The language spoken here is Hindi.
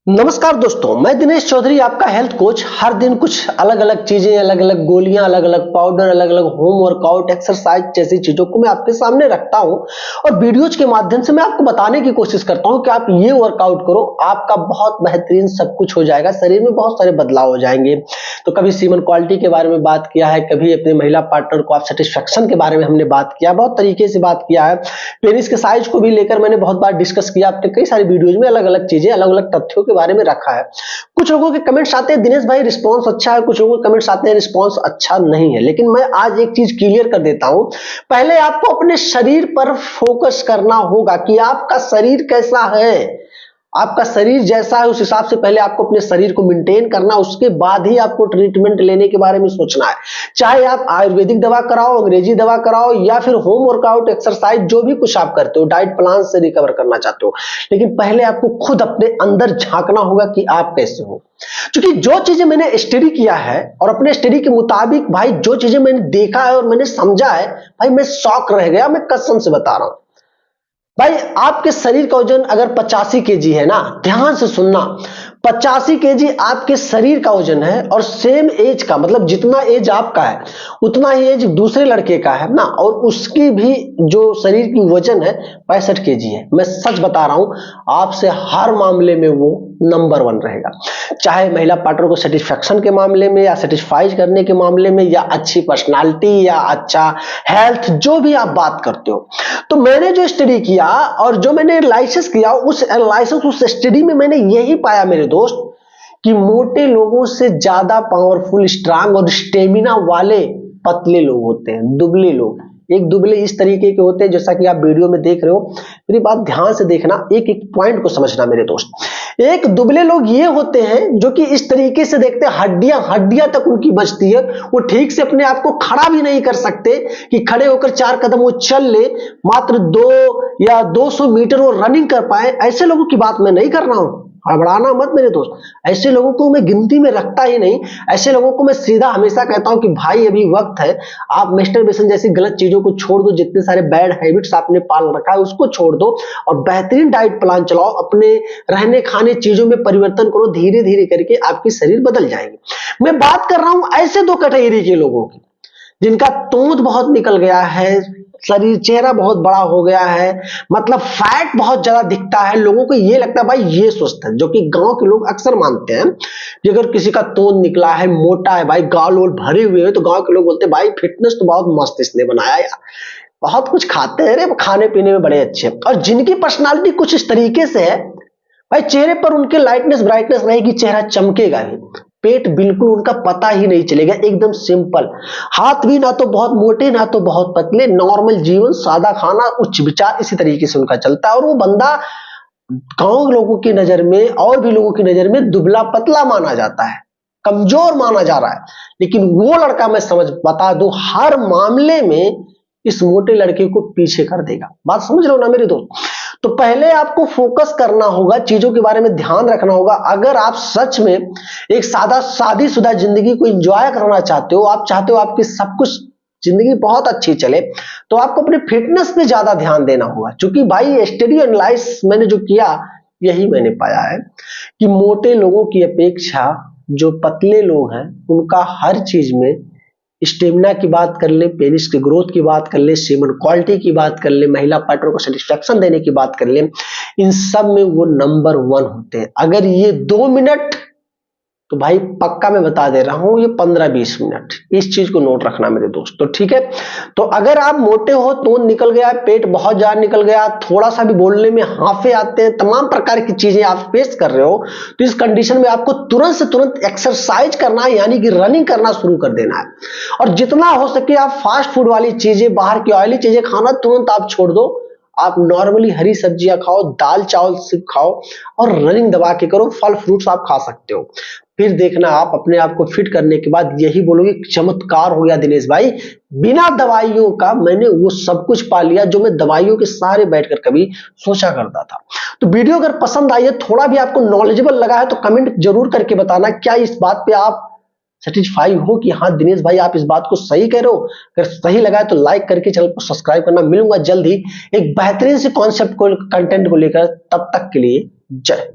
नमस्कार दोस्तों, मैं दिनेश चौधरी, आपका हेल्थ कोच। हर दिन कुछ अलग अलग चीजें, अलग अलग गोलियां, अलग अलग पाउडर, अलग अलग होम वर्कआउट, एक्सरसाइज जैसी चीजों को मैं आपके सामने रखता हूं और वीडियोज के माध्यम से मैं आपको बताने की कोशिश करता हूं कि आप ये वर्कआउट करो, आपका बहुत बेहतरीन सब कुछ हो जाएगा, शरीर में बहुत सारे बदलाव हो जाएंगे। तो कभी सीमन क्वालिटी के बारे में बात किया है, कभी अपने महिला पार्टनर को आप सेटिस्फेक्शन के बारे में हमने बात किया, बहुत तरीके से बात किया है। पेनिस के साइज को भी लेकर मैंने बहुत बार डिस्कस किया, आपने कई सारी वीडियोज में अलग अलग चीजें, अलग अलग तथ्यों के बारे में रखा है। कुछ लोगों के कमेंट्स आते हैं, दिनेश भाई रिस्पांस अच्छा है, कुछ लोगों के कमेंट्स आते हैं रिस्पांस अच्छा नहीं है। लेकिन मैं आज एक चीज क्लियर कर देता हूं, पहले आपको अपने शरीर पर फोकस करना होगा कि आपका शरीर कैसा है, आपका शरीर जैसा है उस हिसाब से पहले आपको अपने शरीर को मेंटेन करना, उसके बाद ही आपको ट्रीटमेंट लेने के बारे में सोचना है। चाहे आप आयुर्वेदिक दवा कराओ, अंग्रेजी दवा कराओ, या फिर होम वर्कआउट, एक्सरसाइज, जो भी कुछ आप करते हो, डाइट प्लान से रिकवर करना चाहते हो, लेकिन पहले आपको खुद अपने अंदर झांकना होगा कि आप कैसे हो। क्योंकि जो चीजें मैंने स्टडी किया है और अपने स्टडी के मुताबिक भाई जो चीजें मैंने देखा है और मैंने समझा है, भाई मैं शॉक रह गया, मैं कसम से बता रहा हूं। भाई आपके शरीर का वजन अगर 85 केजी है ना, ध्यान से सुनना, 85 केजी आपके शरीर का वजन है और सेम एज का, मतलब जितना एज आपका है उतना ही एज दूसरे लड़के का है ना, और उसकी भी जो शरीर की वजन है 65 केजी है। मैं सच बता रहा हूं, आपसे हर मामले में वो नंबर 1 रहेगा, चाहे महिला पार्टनर को सेटिस्फेक्शन के मामले में, या सेटिस्फाइज करने के मामले में, या अच्छी पर्सनालिटी, या अच्छा हेल्थ, जो भी आप बात करते हो। तो मैंने जो स्टडी किया और जो मैंने एनालिसिस किया, उस एनालिसिस, उस स्टडी में मैंने यही पाया मेरे दोस्त, कि मोटे लोगों से ज्यादा पावरफुल, स्ट्रांग और स्टेमिना वाले पतले लोग होते हैं, दुबले लोग। एक दुबले इस तरीके के होते हैं जैसा कि आप वीडियो में देख रहे हो, मेरी बात ध्यान से देखना, एक एक पॉइंट को समझना मेरे दोस्त। एक दुबले लोग ये होते हैं जो कि इस तरीके से देखते हैं, हड्डियां हड्डियां तक उनकी बचती है, वो ठीक से अपने आप को खड़ा भी नहीं कर सकते कि खड़े होकर 4 कदम वो चल ले, मात्र 2 या 200 मीटर वो रनिंग कर पाए। ऐसे लोगों की बात मैं नहीं कर रहा हूं, हड़बड़ाना मत मेरे दोस्त, ऐसे लोगों को मैं गिनती में रखता ही नहीं। ऐसे लोगों को मैं सीधा हमेशा कहता हूं कि भाई अभी वक्त है, आप मैस्टरबेशन जैसी गलत चीजों को छोड़ दो, जितने सारे बैड हैबिट्स आपने पाल रखा है उसको छोड़ दो और बेहतरीन डाइट प्लान चलाओ, अपने रहने खाने चीजों में परिवर्तन करो, धीरे धीरे करके आपकी शरीर बदल जाएंगे। मैं बात कर रहा हूं ऐसे 2 कैटेगरी के लोगों की, जिनका तोंद बहुत निकल गया है, शरीर, चेहरा बहुत बड़ा हो गया है, मतलब फैट बहुत ज्यादा दिखता है। लोगों को ये लगता है, भाई ये स्वस्थ है, जो कि गांव के लोग अक्सर मानते हैं कि अगर किसी का तोंद निकला है, मोटा है, भाई गाल वोल भरे हुए हैं, तो गांव के लोग बोलते हैं भाई फिटनेस तो बहुत मस्त इसने बनाया यार, बहुत कुछ खाते हैं रे, खाने पीने में बड़े अच्छे। और जिनकी पर्सनालिटी कुछ इस तरीके से है, भाई चेहरे पर उनके लाइटनेस ब्राइटनेस रहेगी, चेहरा चमकेगा ही, पेट बिल्कुल उनका पता ही नहीं चलेगा, एकदम सिंपल, हाथ भी ना तो बहुत मोटे ना तो बहुत पतले, नॉर्मल जीवन, सादा खाना, उच्च विचार, इसी तरीके से उनका चलता है। और वो बंदा गांव लोगों की नजर में और भी लोगों की नजर में दुबला पतला माना जाता है, कमजोर माना जा रहा है। लेकिन वो लड़का, मैं समझ बता दूं, हर मामले में इस मोटे लड़के को पीछे कर देगा। बात समझ रहे हो ना मेरे दोस्त? तो पहले आपको फोकस करना होगा, चीजों के बारे में ध्यान रखना होगा। अगर आप सच में एक शादीशुदा जिंदगी को एंजॉय करना चाहते हो, आप चाहते हो आपकी सब कुछ जिंदगी बहुत अच्छी चले, तो आपको अपने फिटनेस पे ज्यादा ध्यान देना होगा। क्योंकि भाई स्टडी एनालाइसिस मैंने जो किया, यही मैंने पाया है कि मोटे लोगों की अपेक्षा जो पतले लोग हैं, उनका हर चीज में, स्टेमिना की बात कर ले, पेनिस के ग्रोथ की बात कर ले, सीमन क्वालिटी की बात कर ले, महिला पार्टनर को सेटिस्फेक्शन देने की बात कर ले, इन सब में वो नंबर 1 होते हैं। अगर ये 2 मिनट, तो भाई पक्का मैं बता दे रहा हूं, ये 15-20 मिनट, इस चीज को नोट रखना मेरे दोस्त। तो ठीक है, तो अगर आप मोटे हो, तोंद निकल गया, पेट बहुत ज्यादा निकल गया, थोड़ा सा भी बोलने में हाफे आते हैं, तमाम प्रकार की चीजें आप फेस कर रहे हो, तो इस कंडीशन में आपको तुरंत से तुरंत एक्सरसाइज करना है, यानी कि रनिंग करना शुरू कर देना है। और जितना हो सके आप फास्ट फूड वाली चीजें, बाहर की ऑयली चीजें खाना तुरंत आप छोड़ दो। आप नॉर्मली हरी सब्जियां खाओ, दाल चावल सिर्फ खाओ और रनिंग दबा के करो, फल फ्रूट्स आप खा सकते हो। फिर देखना आप अपने आप को फिट करने के बाद यही बोलोगे, चमत्कार हो गया दिनेश भाई, बिना दवाइयों का मैंने वो सब कुछ पा लिया जो मैं दवाइयों के सहारे बैठकर कभी सोचा करता था। तो वीडियो अगर पसंद आई है, थोड़ा भी आपको नॉलेजेबल लगा है, तो कमेंट जरूर करके बताना, क्या इस बात पे आप सेटिस्फाई हो कि हाँ दिनेश भाई आप इस बात को सही कह रहे हो। अगर सही लगा है तो लाइक करके चैनल को सब्सक्राइब करना। मिलूंगा जल्द ही एक बेहतरीन से कॉन्सेप्ट को, कंटेंट को लेकर, तब तक के लिए जय।